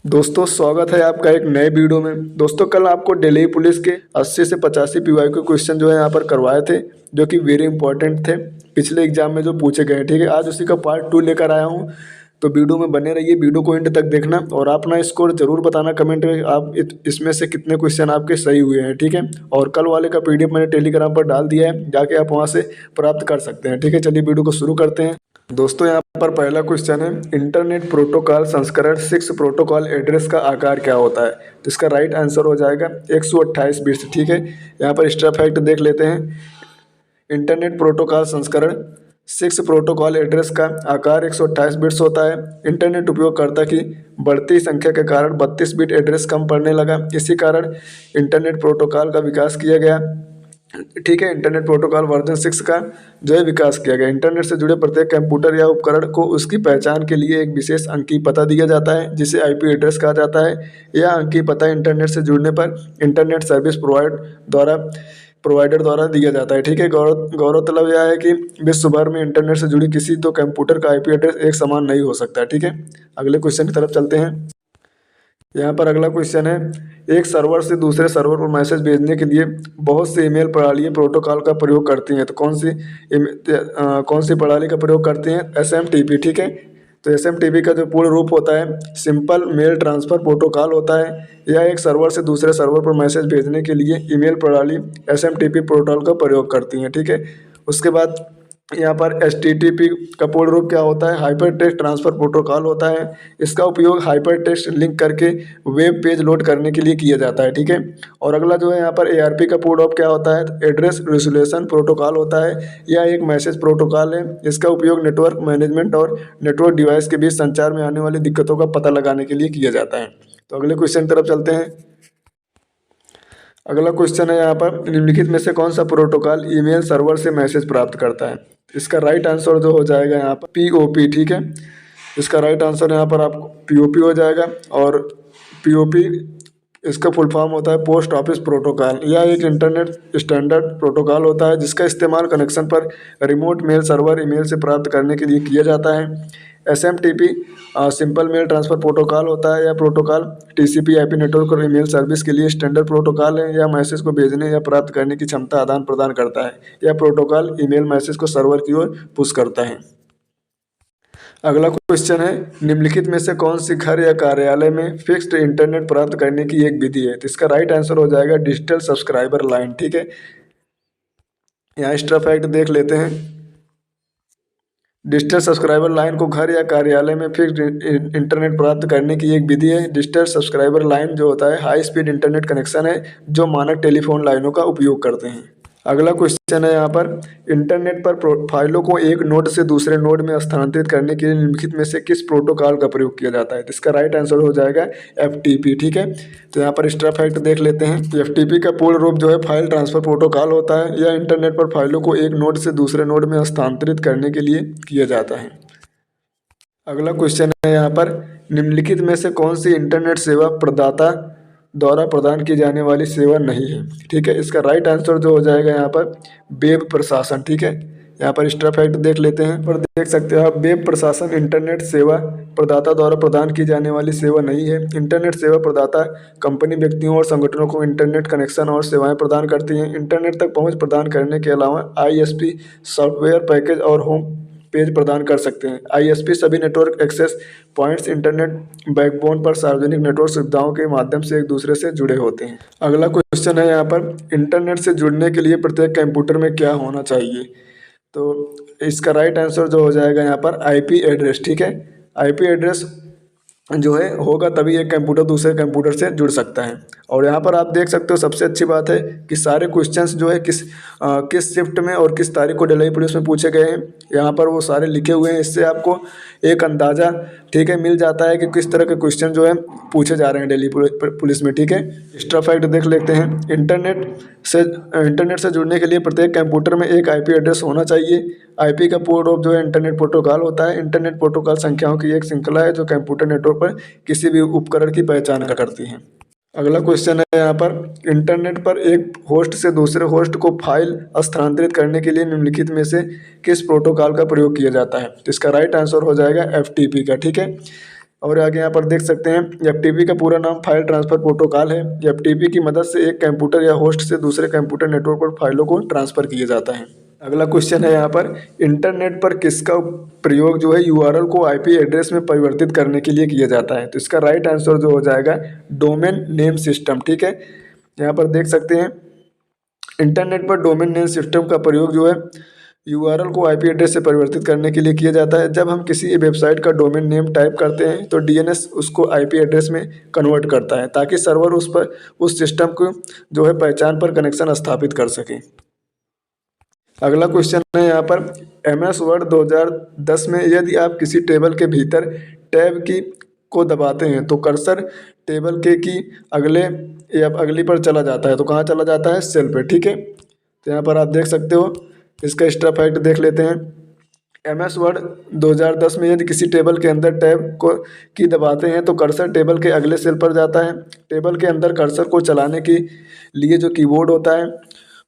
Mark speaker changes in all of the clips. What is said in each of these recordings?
Speaker 1: दोस्तों स्वागत है आपका एक नए वीडियो में। दोस्तों कल आपको दिल्ली पुलिस के 80 से 85 पीवाईक्यू क्वेश्चन जो है यहाँ पर करवाए थे, जो कि वेरी इंपॉर्टेंट थे पिछले एग्जाम में जो पूछे गए। ठीक है, आज उसी का पार्ट 2 लेकर आया हूँ, तो वीडियो में बने रहिए, वीडियो को एंड तक देखना और अपना स्कोर जरूर बताना कमेंट में आप इसमें से कितने क्वेश्चन आपके सही हुए हैं। ठीक है, और कल वाले का PDF मैंने टेलीग्राम पर डाल दिया है, जाके आप वहाँ से प्राप्त कर सकते हैं। ठीक है, चलिए वीडियो को शुरू करते हैं। दोस्तों यहाँ पर पहला क्वेश्चन है, इंटरनेट प्रोटोकॉल संस्करण 6 प्रोटोकॉल एड्रेस का आकार क्या होता है? तो इसका राइट आंसर हो जाएगा 128 बिट्स। ठीक है, यहाँ पर एक्स्ट्रा फैक्ट देख लेते हैं। इंटरनेट प्रोटोकॉल संस्करण 6 प्रोटोकॉल एड्रेस का आकार 128 बिट्स होता है। इंटरनेट उपयोगकर्ता की बढ़ती संख्या के कारण 32 बिट एड्रेस कम पड़ने लगा, इसी कारण इंटरनेट प्रोटोकॉल का विकास किया गया। ठीक है, इंटरनेट प्रोटोकॉल वर्जन 6 का जो है विकास किया गया। इंटरनेट से जुड़े प्रत्येक कंप्यूटर या उपकरण को उसकी पहचान के लिए एक विशेष अंकीय पता दिया जाता है, जिसे IP एड्रेस कहा जाता है। यह अंकीय पता इंटरनेट से जुड़ने पर इंटरनेट सर्विस प्रोवाइडर द्वारा दिया जाता है। ठीक है, गौरतलब यह है कि विश्व भर में इंटरनेट से जुड़ी किसी दो कंप्यूटर का IP एड्रेस एक समान नहीं हो सकता। ठीक है, अगले क्वेश्चन की तरफ चलते हैं। यहाँ पर अगला क्वेश्चन है, एक सर्वर से दूसरे सर्वर पर मैसेज भेजने के लिए बहुत सी ईमेल प्रणालियाँ प्रोटोकॉल का प्रयोग करती हैं, तो कौन सी प्रणाली का प्रयोग करती हैं? SMTP। ठीक है, तो SMTP का जो पूर्ण रूप होता है सिंपल मेल ट्रांसफ़र प्रोटोकॉल होता है। यह एक सर्वर से दूसरे सर्वर पर मैसेज भेजने के लिए ईमेल प्रणाली SMTP प्रोटोकॉल का प्रयोग करती हैं। ठीक है, उसके बाद यहाँ पर HTTP का पूर्ण रूप क्या होता है? हाइपर टेक्स्ट ट्रांसफ़र प्रोटोकॉल होता है। इसका उपयोग हाइपर टेक्स्ट लिंक करके वेब पेज लोड करने के लिए किया जाता है। ठीक है, और अगला जो है यहाँ पर ARP का पूर्ण रूप क्या होता है? एड्रेस रिजोल्यूशन प्रोटोकॉल होता है। यह एक मैसेज प्रोटोकॉल है। इसका उपयोग नेटवर्क मैनेजमेंट और नेटवर्क डिवाइस के बीच संचार में आने वाली दिक्कतों का पता लगाने के लिए किया जाता है। तो अगले क्वेश्चन की तरफ चलते हैं। अगला क्वेश्चन है यहाँ पर, निम्नलिखित में से कौन सा प्रोटोकॉल ईमेल सर्वर से मैसेज प्राप्त करता है? इसका राइट आंसर जो हो जाएगा यहाँ पर POP। ठीक है, इसका राइट आंसर यहाँ पर आपको POP हो जाएगा। और POP इसका फुल फॉर्म होता है पोस्ट ऑफिस प्रोटोकॉल। यह एक इंटरनेट स्टैंडर्ड प्रोटोकॉल होता है, जिसका इस्तेमाल कनेक्शन पर रिमोट मेल सर्वर ईमेल से प्राप्त करने के लिए किया जाता है। SMTP simple mail transfer protocol होता है। यह प्रोटोकॉल TCP/IP नेटवर्क और ईमेल सर्विस के लिए स्टैंडर्ड प्रोटोकॉल है। यह मैसेज को भेजने या प्राप्त करने की क्षमता आदान प्रदान करता है। यह प्रोटोकॉल ईमेल मैसेज को सर्वर की ओर पुश करता है। अगला क्वेश्चन है, निम्नलिखित में से कौन सी घर या कार्यालय में फिक्स्ड इंटरनेट प्राप्त करने की एक विधि है? तो इसका राइट आंसर हो जाएगा डिजिटल सब्सक्राइबर लाइन। ठीक है, यहाँ एक्स्ट्रा फैक्ट देख लेते हैं। डिजिटल सब्सक्राइबर लाइन को घर या कार्यालय में फिक्स्ड इंटरनेट प्राप्त करने की एक विधि है। डिजिटल सब्सक्राइबर लाइन जो होता है हाई स्पीड इंटरनेट कनेक्शन है, जो मानक टेलीफोन लाइनों का उपयोग करते हैं। अगला क्वेश्चन है यहाँ पर, इंटरनेट पर फाइलों को एक नोड से दूसरे नोड में स्थानांतरित करने के लिए निम्नलिखित में से किस प्रोटोकॉल का प्रयोग किया जाता है? तो इसका राइट आंसर हो जाएगा FTP। ठीक है, तो यहाँ पर एक्स्ट्रा फैक्ट देख लेते हैं। FTP का पूर्ण रूप जो है फाइल ट्रांसफ़र प्रोटोकॉल होता है। यह इंटरनेट पर फाइलों को एक नोड से दूसरे नोड में स्थानांतरित करने के लिए किया जाता है। अगला क्वेश्चन है यहाँ पर, निम्नलिखित में से कौन सी इंटरनेट सेवा प्रदाता द्वारा प्रदान की जाने वाली सेवा नहीं है? ठीक है, इसका राइट आंसर जो हो जाएगा यहाँ पर वेब प्रशासन। ठीक है, यहाँ पर एक्स्ट्रा फैक्ट देख लेते हैं। पर देख सकते हो आप, वेब प्रशासन इंटरनेट सेवा प्रदाता द्वारा प्रदान की जाने वाली सेवा नहीं है। इंटरनेट सेवा प्रदाता कंपनी, व्यक्तियों और संगठनों को इंटरनेट कनेक्शन और सेवाएं प्रदान करती हैं। इंटरनेट तक पहुँच प्रदान करने के अलावा ISP सॉफ्टवेयर पैकेज और होम पेज प्रदान कर सकते हैं। ISP सभी network access points internet backbone पर सार्वजनिक नेटवर्क सुविधाओं के माध्यम से एक दूसरे से जुड़े होते हैं। अगला क्वेश्चन है यहाँ पर, इंटरनेट से जुड़ने के लिए प्रत्येक कंप्यूटर में क्या होना चाहिए? तो इसका राइट आंसर जो हो जाएगा यहाँ पर IP एड्रेस। ठीक है, IP एड्रेस जो है होगा तभी एक कंप्यूटर दूसरे कंप्यूटर से जुड़ सकता है। और यहाँ पर आप देख सकते हो, सबसे अच्छी बात है कि सारे क्वेश्चंस जो है किस शिफ्ट में और किस तारीख को दिल्ली पुलिस में पूछे गए हैं, यहाँ पर वो सारे लिखे हुए हैं। इससे आपको एक अंदाज़ा ठीक है मिल जाता है कि किस तरह के क्वेश्चन जो है पूछे जा रहे हैं दिल्ली पुलिस में। ठीक है, एक्स्ट्रा फैक्ट देख लेते हैं। इंटरनेट से जुड़ने के लिए प्रत्येक कंप्यूटर में एक IP एड्रेस होना चाहिए। IP का पूर्ण रूप जो है इंटरनेट प्रोटोकॉल होता है। इंटरनेट प्रोटोकॉल संख्याओं की एक श्रृंखला है जो कंप्यूटर नेटवर्क पर किसी भी उपकरण की पहचान करती हैं। अगला क्वेश्चन है यहाँ पर, इंटरनेट पर एक होस्ट से दूसरे होस्ट को फाइल स्थानांतरित करने के लिए निम्नलिखित में से किस प्रोटोकॉल का प्रयोग किया जाता है? तो इसका राइट आंसर हो जाएगा FTP का। ठीक है, और आगे यहाँ पर देख सकते हैं एफटीपी का पूरा नाम फाइल ट्रांसफर प्रोटोकॉल है। एफटीपी की मदद से एक कंप्यूटर या होस्ट से दूसरे कंप्यूटर नेटवर्क पर फाइलों को ट्रांसफर किया जाता है। अगला क्वेश्चन है यहाँ पर, इंटरनेट पर किसका प्रयोग जो है यूआरएल को आईपी एड्रेस में परिवर्तित करने के लिए किया जाता है? तो इसका राइट आंसर जो हो जाएगा डोमेन नेम सिस्टम। ठीक है, यहाँ पर देख सकते हैं इंटरनेट पर डोमेन नेम सिस्टम का प्रयोग जो है यूआरएल को आईपी एड्रेस से परिवर्तित करने के लिए किया जाता है। जब हम किसी वेबसाइट का डोमेन नेम टाइप करते हैं तो डीएनएस उसको आईपी एड्रेस में कन्वर्ट करता है ताकि सर्वर उस पर उस सिस्टम को जो है पहचान पर कनेक्शन स्थापित कर सके। अगला क्वेश्चन है यहाँ पर, एमएस वर्ड 2010 में यदि आप किसी टेबल के भीतर टैब की को दबाते हैं तो कर्सर टेबल के की अगले या अगली पर चला जाता है, तो कहाँ चला जाता है? सेल पे। ठीक है, तो यहाँ पर आप देख सकते हो, इसका एक्स्ट्रा फैक्ट देख लेते हैं। एमएस वर्ड 2010 में यदि किसी टेबल के अंदर टैब को की दबाते हैं तो कर्सर टेबल के अगले सेल पर जाता है। टेबल के अंदर कर्सर को चलाने के लिए जो कीबोर्ड होता है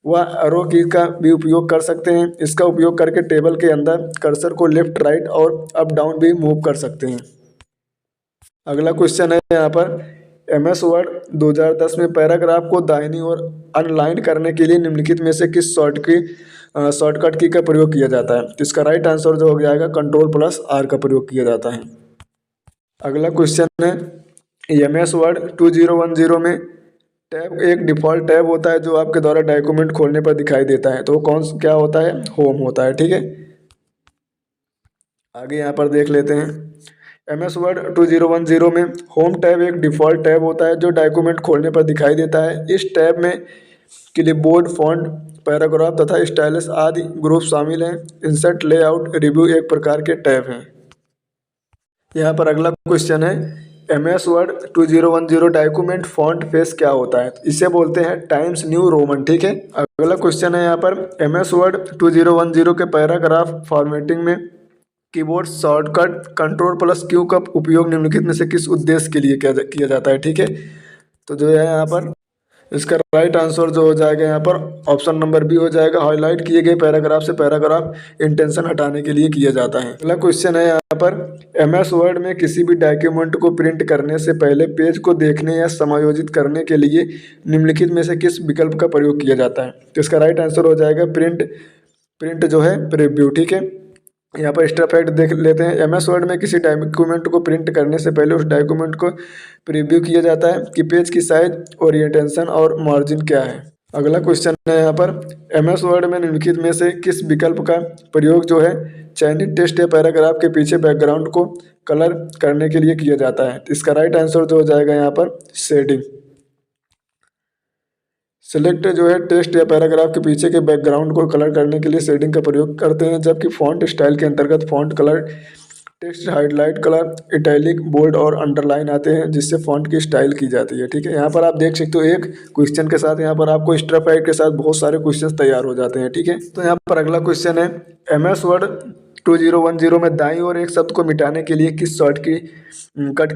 Speaker 1: वह एरो की का भी उपयोग कर सकते हैं। इसका उपयोग करके टेबल के अंदर कर्सर को लेफ्ट राइट और अप डाउन भी मूव कर सकते हैं। अगला क्वेश्चन है यहाँ पर, एमएस वर्ड 2010 में पैराग्राफ को दाहिनी ओर अनलाइन करने के लिए निम्नलिखित में से किस शॉर्टकट की का प्रयोग किया जाता है? तो इसका राइट आंसर जो हो जाएगा Ctrl+R का प्रयोग किया जाता है। अगला क्वेश्चन है, एमएस वर्ड 2010 में टैब एक डिफ़ॉल्ट टैब होता है जो आपके द्वारा डॉक्यूमेंट खोलने पर दिखाई देता है, तो वो क्या होता है? होम होता है। ठीक है, आगे यहाँ पर देख लेते हैं। एमएस वर्ड 2010 में होम टैब एक डिफ़ॉल्ट टैब होता है जो डॉक्यूमेंट खोलने पर दिखाई देता है। इस टैब में क्लिपबोर्ड, फॉन्ट, पैराग्राफ तथा स्टाइलस आदि ग्रुप शामिल हैं। इंसर्ट, लेआउट, रिव्यू एक प्रकार के टैब हैं। यहाँ पर अगला क्वेश्चन है, MS word 2010 document font face क्या होता है? इसे बोलते हैं टाइम्स न्यू रोमन। ठीक है, अगला क्वेश्चन है यहाँ पर, एमएस वर्ड 2010 के पैराग्राफ फॉर्मेटिंग में कीबोर्ड शॉर्टकट Ctrl+Q का उपयोग निम्नलिखित में से किस उद्देश्य के लिए किया जाता है? ठीक है, तो जो है यहाँ पर इसका राइट आंसर जो हो जाएगा यहाँ पर ऑप्शन नंबर बी हो जाएगा। हाईलाइट किए गए पैराग्राफ से पैराग्राफ इंटेंशन हटाने के लिए किया जाता है। अगला क्वेश्चन है यहाँ पर, एमएस वर्ड में किसी भी डॉक्यूमेंट को प्रिंट करने से पहले पेज को देखने या समायोजित करने के लिए निम्नलिखित में से किस विकल्प का प्रयोग किया जाता है? तो इसका राइट आंसर हो जाएगा प्रिंट जो है प्रीव्यू। ठीक है, यहाँ पर एक्स्ट्रा फैक्ट देख लेते हैं। एमएस वर्ड में किसी डॉक्यूमेंट को प्रिंट करने से पहले उस डॉक्यूमेंट को प्रीव्यू किया जाता है कि पेज की साइज, ओरिएंटेशन और मार्जिन क्या है। अगला क्वेश्चन है यहाँ पर, एमएस वर्ड में निम्नलिखित में से किस विकल्प का प्रयोग जो है चयनित टेक्स्ट या पैराग्राफ के पीछे बैकग्राउंड को कलर करने के लिए किया जाता है? इसका राइट आंसर जो हो जाएगा यहाँ पर शेडिंग। सेलेक्ट जो है टेक्स्ट या पैराग्राफ के पीछे के बैकग्राउंड को कलर करने के लिए शेडिंग का प्रयोग करते हैं, जबकि फॉन्ट स्टाइल के अंतर्गत font colour, text highlight colour, italic, bold और अंडरलाइन आते हैं जिससे फॉन्ट की स्टाइल की जाती है। ठीक है, यहाँ पर आप देख सकते हो एक क्वेश्चन के साथ यहाँ पर आपको एक्स्ट्रा फैक्ट के साथ बहुत सारे क्वेश्चन तैयार हो जाते हैं। ठीक है, तो यहाँ पर अगला क्वेश्चन है, एमएस वर्ड 2010 में दाईं ओर एक शब्द को मिटाने के लिए किस शॉर्टकट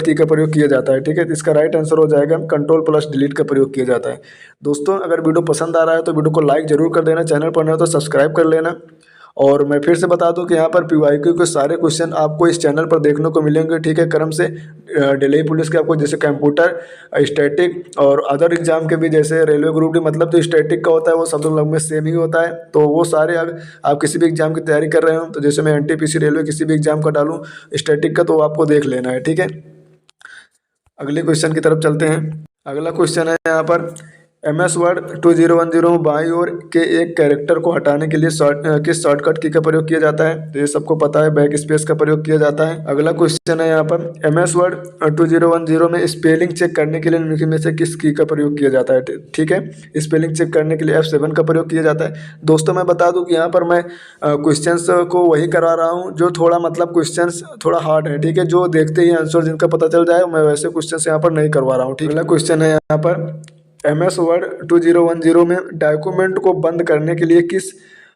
Speaker 1: की का प्रयोग किया जाता है? ठीक है, इसका राइट आंसर हो जाएगा Ctrl+Delete का प्रयोग किया जाता है। दोस्तों, अगर वीडियो पसंद आ रहा है तो वीडियो को लाइक जरूर कर देना, चैनल पर नए हो तो सब्सक्राइब कर लेना। और मैं फिर से बता दूं कि यहाँ पर पीवाईक्यू के सारे क्वेश्चन आपको इस चैनल पर देखने को मिलेंगे। ठीक है, क्रम से दिल्ली पुलिस के आपको जैसे कंप्यूटर, स्टैटिक और अदर एग्जाम के भी, जैसे रेलवे ग्रुप डी, मतलब जो स्टैटिक का होता है वो सब लोग में सेम ही होता है। तो वो सारे आप किसी भी एग्जाम की तैयारी कर रहे हो तो जैसे मैं एनटीपीसी रेलवे किसी भी एग्जाम का डालूँ स्टैटिक का, तो आपको देख लेना है। ठीक है, अगले क्वेश्चन की तरफ चलते हैं। अगला क्वेश्चन है यहाँ पर, एमएस वर्ड 2010 में बाईं ओर के एक कैरेक्टर को हटाने के लिए किस शॉर्टकट की का प्रयोग किया जाता है? तो ये सबको पता है, बैक स्पेस का प्रयोग किया जाता है। अगला क्वेश्चन है यहाँ पर, एमएस वर्ड 2010 में स्पेलिंग चेक करने के लिए निम्नलिखित में से किस की का प्रयोग किया जाता है? ठीक है, स्पेलिंग चेक करने के लिए F7 का प्रयोग किया जाता है। दोस्तों, मैं बता दूँ कि यहाँ पर मैं क्वेश्चंस को वही करा रहा हूँ जो थोड़ा मतलब क्वेश्चंस थोड़ा हार्ड है। ठीक है, जो देखते ही आंसर जिनका पता चल जाए, मैं वैसे क्वेश्चन यहाँ पर नहीं करवा रहा हूँ। ठीक, अगला क्वेश्चन है यहाँ पर, एमएस वर्ड 2010 में डॉक्यूमेंट को बंद करने के लिए किस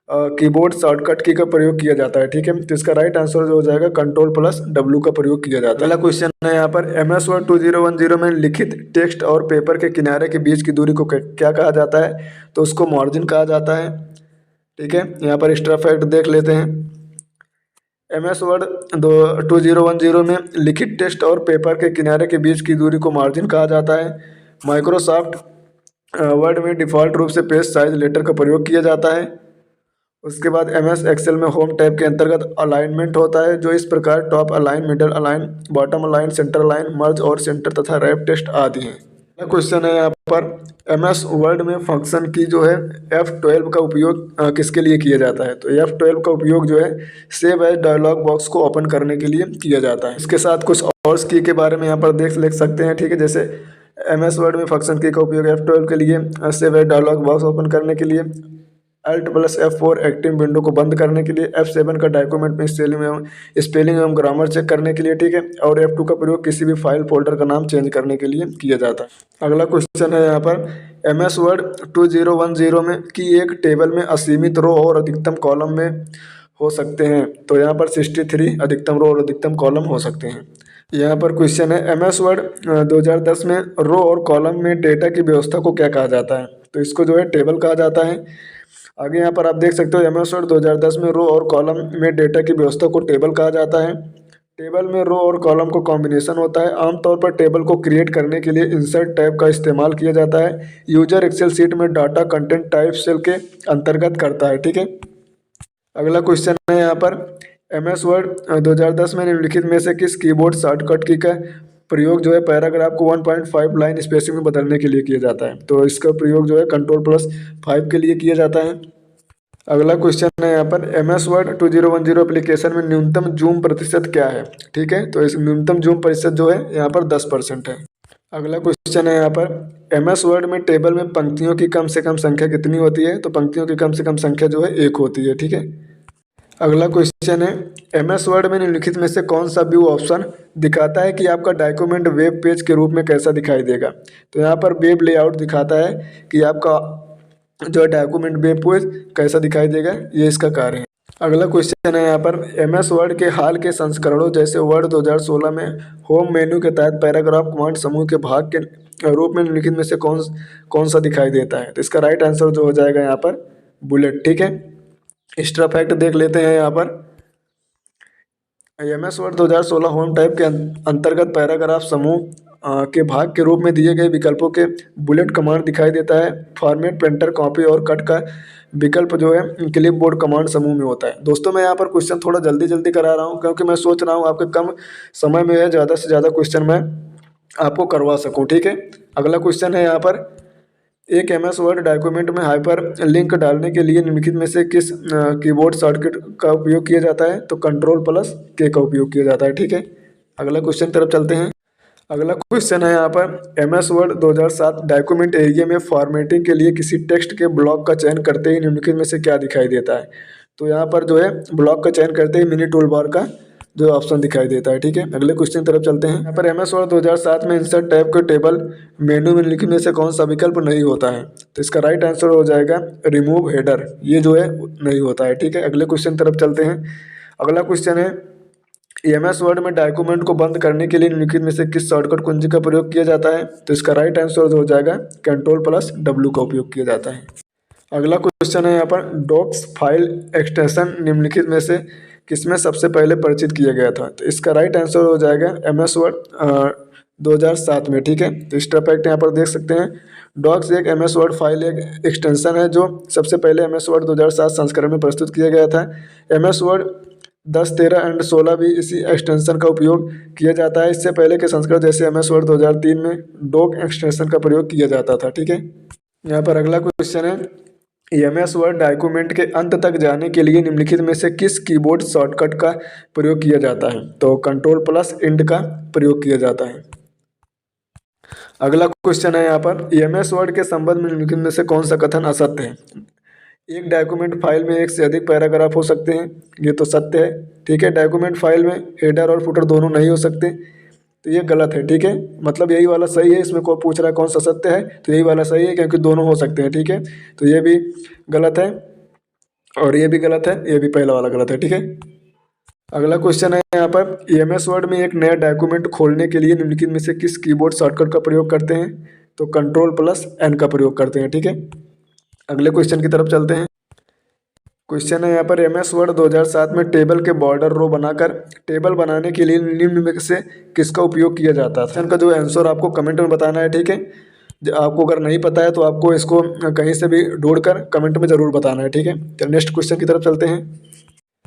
Speaker 1: कीबोर्ड शॉर्टकट की का प्रयोग किया जाता है? ठीक है, तो इसका राइट आंसर जो हो जाएगा Ctrl+W का प्रयोग किया जाता है। अगला क्वेश्चन है यहाँ पर, एमएस वर्ड 2010 में लिखित टेक्स्ट और पेपर के किनारे के बीच की दूरी को क्या कहा जाता है? तो उसको मार्जिन कहा जाता है। ठीक है, यहाँ पर एक्स्ट्रा फैक्ट देख लेते हैं। MS वर्ड 2010 में लिखित टेक्स्ट और पेपर के किनारे के बीच की दूरी को मार्जिन कहा जाता है। माइक्रोसॉफ्ट वर्ड में डिफ़ॉल्ट रूप से पेज साइज लेटर का प्रयोग किया जाता है। उसके बाद MS एक्सेल में होम टैब के अंतर्गत अलाइनमेंट होता है, जो इस प्रकार top align, middle align, bottom align, centre align, merge और सेंटर तथा रैप टेक्स्ट आदि हैं। अगला क्वेश्चन है यहाँ पर, MS वर्ड में फंक्शन की जो है F12 का उपयोग किसके लिए किया जाता है? तो F12 का उपयोग जो है सेव एज डायलॉग बॉक्स को ओपन करने के लिए किया जाता है। इसके साथ कुछ और की के बारे में यहाँ पर लिख सकते हैं, ठीक है। जैसे MS वर्ड में फंक्शन की का उपयोग F12 के लिए, save as dialog box open करने के लिए, Alt+F4 एक्टिव विंडो को बंद करने के लिए, F7 का डॉक्यूमेंट में स्पेलिंग एवं ग्रामर चेक करने के लिए, ठीक है। और F2 का प्रयोग किसी भी फाइल फोल्डर का नाम चेंज करने के लिए किया जाता है। अगला क्वेश्चन है यहाँ पर, MS वर्ड 2010 में की एक टेबल में असीमित रो और अधिकतम कॉलम में हो सकते हैं। तो यहाँ पर 63 अधिकतम रो और अधिकतम कॉलम हो सकते हैं। यहाँ पर क्वेश्चन है, MS वर्ड 2010 में रो और कॉलम में डेटा की व्यवस्था को क्या कहा जाता है? तो इसको जो है टेबल कहा जाता है। आगे यहाँ पर आप देख सकते हो, MS वर्ड 2010 में रो और कॉलम में डेटा की व्यवस्था को टेबल कहा जाता है। टेबल में रो और कॉलम का कॉम्बिनेशन होता है। आमतौर पर टेबल को क्रिएट करने के लिए इंसर्ट टैब का इस्तेमाल किया जाता है। यूजर एक्सेल सीट में डाटा कंटेंट टाइप सेल के अंतर्गत करता है, ठीक है। अगला क्वेश्चन है यहाँ पर, MS वर्ड 2010 में निम्नलिखित में से किस कीबोर्ड शॉर्टकट की का प्रयोग जो है पैराग्राफ को 1.5 लाइन स्पेसिंग में बदलने के लिए किया जाता है? तो इसका प्रयोग जो है Ctrl+5 के लिए किया जाता है। अगला क्वेश्चन है यहाँ पर, MS वर्ड 2010 एप्लीकेशन में न्यूनतम जूम प्रतिशत क्या है? ठीक है, तो इस न्यूनतम जूम प्रतिशत जो है यहाँ पर 10% है। अगला क्वेश्चन है यहाँ पर, MS वर्ड में टेबल में पंक्तियों की कम से कम संख्या कितनी होती है? तो पंक्तियों की कम से कम संख्या जो है 1 होती है, ठीक है। अगला क्वेश्चन है, MS वर्ड में निम्नलिखित में से कौन सा व्यू ऑप्शन दिखाता है कि आपका डॉक्यूमेंट वेब पेज के रूप में कैसा दिखाई देगा? तो यहाँ पर वेब लेआउट दिखाता है कि आपका जो डॉक्यूमेंट वेब पेज कैसा दिखाई देगा, ये इसका कार्य है। अगला क्वेश्चन है यहाँ पर, MS वर्ड के हाल के संस्करणों जैसे वर्ड 2016 में होम मेन्यू के तहत पैराग्राफ कमांड समूह के भाग के रूप में निम्नलिखित में से कौन सा दिखाई देता है? तो इसका राइट आंसर जो हो जाएगा यहाँ पर बुलेट, ठीक है। एक्स्ट्रा फैक्ट देख लेते हैं यहाँ पर, MS वर्ड 2016 होम टैब के अंतर्गत पैराग्राफ समूह के भाग के रूप में दिए गए विकल्पों के बुलेट कमांड दिखाई देता है। फॉर्मेट, प्रिंटर, कॉपी और कट का विकल्प जो है क्लिप बोर्ड कमांड समूह में होता है। दोस्तों, मैं यहाँ पर क्वेश्चन थोड़ा जल्दी करा रहा हूँ, क्योंकि मैं सोच रहा हूँ आपके कम समय में ज़्यादा से ज़्यादा क्वेश्चन मैं आपको करवा सकूँ, ठीक है। अगला क्वेश्चन है यहाँ पर, एक MS वर्ड डॉक्यूमेंट में हाइपर लिंक डालने के लिए निम्नलिखित में से किस कीबोर्ड शॉर्टकट का उपयोग किया जाता है? तो Ctrl+K का उपयोग किया जाता है, ठीक है। अगला क्वेश्चन तरफ चलते हैं। अगला क्वेश्चन है यहाँ पर, MS वर्ड 2007 डॉक्यूमेंट एरिया में फॉर्मेटिंग के लिए किसी टेक्स्ट के ब्लॉक का चयन करते ही निम्नलिखित में से क्या दिखाई देता है? तो यहाँ पर जो है ब्लॉक का चयन करते ही मिनी टूल बार का जो ऑप्शन दिखाई देता है, ठीक है। अगले क्वेश्चन तरफ चलते हैं। यहाँ पर MS वर्ड 2007 में इंसर्ट टैब के टेबल मेनू में निम्नलिखित में से कौन सा विकल्प नहीं होता है? तो इसका राइट आंसर हो जाएगा रिमूव हेडर, ये जो है नहीं होता है, ठीक है। अगले क्वेश्चन तरफ चलते हैं। अगला क्वेश्चन है, MS वर्ड में डॉक्यूमेंट को बंद करने के लिए निम्नलिखित में से किस शॉर्टकट कुंजी का प्रयोग किया जाता है? तो इसका राइट आंसर हो जाएगा Ctrl+W का उपयोग किया जाता है। अगला क्वेश्चन है यहाँ पर, डॉक्स फाइल एक्सटेंशन निम्नलिखित में से किसमें सबसे पहले परिचित किया गया था? तो इसका राइट आंसर हो जाएगा MS वर्ड 2007 में, ठीक है। तो एक्स्ट्रा फैक्ट यहाँ पर देख सकते हैं, डॉक्स एक MS वर्ड फाइल एक एक्सटेंशन है जो सबसे पहले MS वर्ड 2007 संस्करण में प्रस्तुत किया गया था। MS वर्ड 10, 13 एंड 16 भी इसी एक्सटेंशन का उपयोग किया जाता है। इससे पहले के संस्करण जैसे MS वर्ड 2003 में डॉक एक्सटेंशन का प्रयोग किया जाता था, ठीक है। यहाँ पर अगला क्वेश्चन है, MS वर्ड डॉक्यूमेंट के अंत तक जाने के लिए निम्नलिखित में से किस कीबोर्ड शॉर्टकट का प्रयोग किया जाता है? तो Ctrl+Ind का प्रयोग किया जाता है। अगला क्वेश्चन है यहाँ पर, MS वर्ड के संबंध में निम्नलिखित में से कौन सा कथन असत्य है? एक डॉक्यूमेंट फाइल में एक से अधिक पैराग्राफ हो सकते हैं, ये तो सत्य है, ठीक है। डॉक्यूमेंट फाइल में हेडर और फुटर दोनों नहीं हो सकते, तो ये गलत है, ठीक है। मतलब यही वाला सही है, इसमें को पूछ रहा है कौन सा सत्य है, तो यही वाला सही है क्योंकि दोनों हो सकते हैं, ठीक है। तो ये भी गलत है और ये भी गलत है, ये भी पहला वाला गलत है, ठीक है। अगला क्वेश्चन है यहाँ पर, MS वर्ड में एक नया डॉक्यूमेंट खोलने के लिए निम्नलिखित में से किस कीबोर्ड शॉर्टकट का प्रयोग करते हैं? तो Ctrl+N का प्रयोग करते हैं, ठीक है। अगले क्वेश्चन की तरफ चलते हैं। क्वेश्चन है यहाँ पर MS वर्ड 2007 में टेबल के बॉर्डर रो बनाकर टेबल बनाने के लिए निम्न में से किसका उपयोग किया जाता है। क्वेश्चन का जो आंसर आपको कमेंट में बताना है, ठीक है। आपको अगर नहीं पता है तो आपको इसको कहीं से भी ढूंढकर कमेंट में ज़रूर बताना है, ठीक है। तो नेक्स्ट क्वेश्चन की तरफ चलते हैं।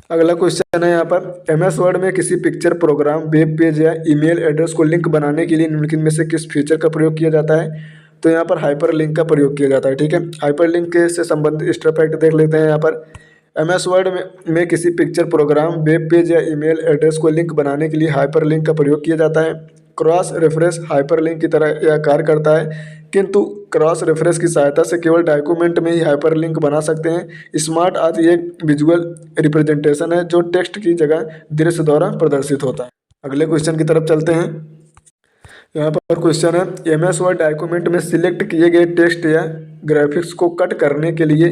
Speaker 1: अगला क्वेश्चन है यहाँ पर MS वर्ड में किसी पिक्चर, प्रोग्राम, वेब पेज या ईमेल एड्रेस को लिंक बनाने के लिए निम्नलिखित में से किस फीचर का प्रयोग किया जाता है। तो यहाँ पर हाइपर लिंक का प्रयोग किया जाता है, ठीक है। हाइपर लिंक से संबंधित एक्स्ट्रा फैक्ट देख लेते हैं यहाँ पर। MS वर्ड में किसी पिक्चर, प्रोग्राम, वेब पेज या ईमेल एड्रेस को लिंक बनाने के लिए हाइपर लिंक का प्रयोग किया जाता है। क्रॉस रेफरेंस हाइपर लिंक की तरह यह कार्य करता है, किंतु क्रॉस रेफरेंस की सहायता से केवल डॉक्यूमेंट में ही हाइपर लिंक बना सकते हैं। स्मार्ट आदि एक विजुअल रिप्रेजेंटेशन है जो टेक्स्ट की जगह दृश्य द्वारा प्रदर्शित होता है। अगले क्वेश्चन की तरफ चलते हैं। यहाँ पर क्वेश्चन है MS वर्ड डॉक्यूमेंट में सिलेक्ट किए गए टेक्स्ट या ग्राफिक्स को कट करने के लिए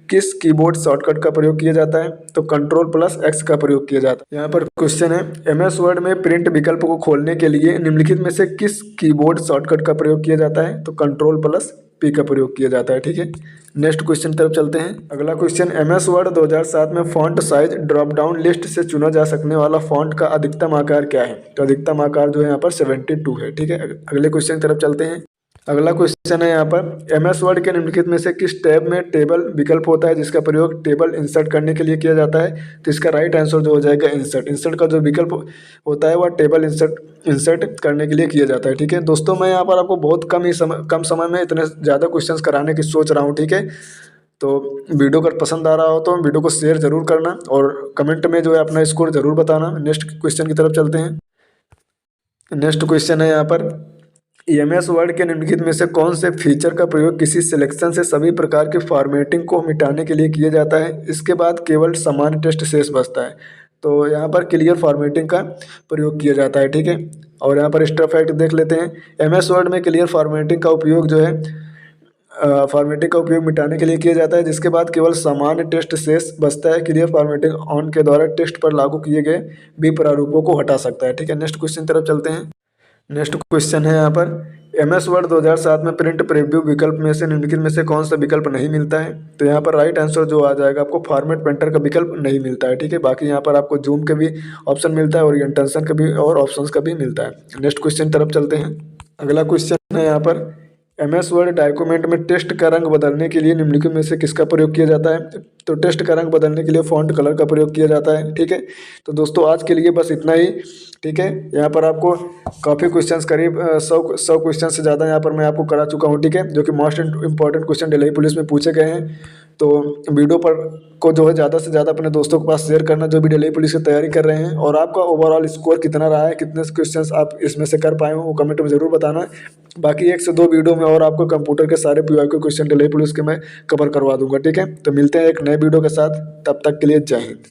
Speaker 1: किस कीबोर्ड शॉर्टकट का प्रयोग किया जाता है। तो Ctrl+X का प्रयोग किया जाता है। यहाँ पर क्वेश्चन है MS वर्ड में प्रिंट विकल्प को खोलने के लिए निम्नलिखित में से किस कीबोर्ड शॉर्टकट का प्रयोग किया जाता है। तो Ctrl+P का प्रयोग किया जाता है, ठीक है। नेक्स्ट क्वेश्चन तरफ चलते हैं। अगला क्वेश्चन MS वर्ड 2007 में font size drop down list से चुना जा सकने वाला फॉन्ट का अधिकतम आकार क्या है। तो अधिकतम आकार जो है यहाँ पर 72 है, ठीक है। अगले क्वेश्चन की तरफ चलते हैं। अगला क्वेश्चन है यहाँ पर MS वर्ड के निम्नलिखित में से किस टैब में टेबल विकल्प होता है जिसका प्रयोग टेबल इंसर्ट करने के लिए किया जाता है। तो इसका राइट आंसर जो हो जाएगा इंसर्ट। इंसर्ट का जो विकल्प होता है वह टेबल इंसर्ट करने के लिए किया जाता है, ठीक है। दोस्तों मैं यहाँ पर आपको बहुत कम समय में इतने ज़्यादा क्वेश्चन कराने की सोच रहा हूँ, ठीक है। तो वीडियो अगर पसंद आ रहा हो तो वीडियो को शेयर जरूर करना और कमेंट में जो है अपना स्कोर जरूर बताना। नेक्स्ट क्वेश्चन की तरफ चलते हैं। नेक्स्ट क्वेश्चन है यहाँ पर MS वर्ड के निम्नलिखित में से कौन से फीचर का प्रयोग किसी सिलेक्शन से सभी प्रकार के फॉर्मेटिंग को मिटाने के लिए किया जाता है, इसके बाद केवल सामान्य टेक्स्ट शेष बचता है। तो यहाँ पर क्लियर फॉर्मेटिंग का प्रयोग किया जाता है, ठीक है। और यहाँ पर एक्स्ट्रा फैक्ट देख लेते हैं। MS वर्ड में क्लियर फॉर्मेटिंग का उपयोग जो है फॉर्मेटिंग का उपयोग मिटाने के लिए किया जाता है, जिसके बाद केवल सामान्य टेक्स्ट शेष बचता है। क्लियर फॉर्मेटिंग ऑन के द्वारा टेक्स्ट पर लागू किए गए भी प्रारूपों को हटा सकता है, ठीक है। नेक्स्ट क्वेश्चन तरफ चलते हैं। नेक्स्ट क्वेश्चन है यहाँ पर MS वर्ड 2007 में प्रिंट प्रीव्यू विकल्प में से निम्नलिखित में से कौन सा विकल्प नहीं मिलता है। तो यहाँ पर राइट आंसर जो आ जाएगा आपको फॉर्मेट पेंटर का विकल्प नहीं मिलता है, ठीक है। बाकी यहाँ पर आपको जूम का भी ऑप्शन मिलता है, ओरिएंटेशन का भी और ऑप्शंस का भी मिलता है। नेक्स्ट क्वेश्चन तरफ चलते हैं। अगला क्वेश्चन है यहाँ पर MS वर्ड डॉक्यूमेंट में टेक्स्ट का रंग बदलने के लिए निम्नलिखित में से किसका प्रयोग किया जाता है। तो टेक्स्ट का रंग बदलने के लिए फॉन्ट कलर का प्रयोग किया जाता है, ठीक है। तो दोस्तों आज के लिए बस इतना ही, ठीक है। यहाँ पर आपको काफ़ी क्वेश्चंस करीब 100 क्वेश्चन से ज़्यादा यहाँ पर मैं आपको करा चुका हूँ, ठीक है, जो कि most important question Delhi police में पूछे गए हैं। तो वीडियो पर को जो है ज़्यादा से ज़्यादा अपने दोस्तों के पास शेयर करना जो भी दिल्ली पुलिस की तैयारी कर रहे हैं। और आपका ओवरऑल स्कोर कितना रहा है, कितने क्वेश्चंस आप इसमें से कर पाए हो वो कमेंट में ज़रूर बताना। बाकी 1 से 2 वीडियो में और आपको कंप्यूटर के सारे PYQ क्वेश्चन दिल्ली पुलिस के मैं कवर करवा दूंगा, ठीक है। तो मिलते हैं एक नए वीडियो के साथ, तब तक के लिए जय हिंद।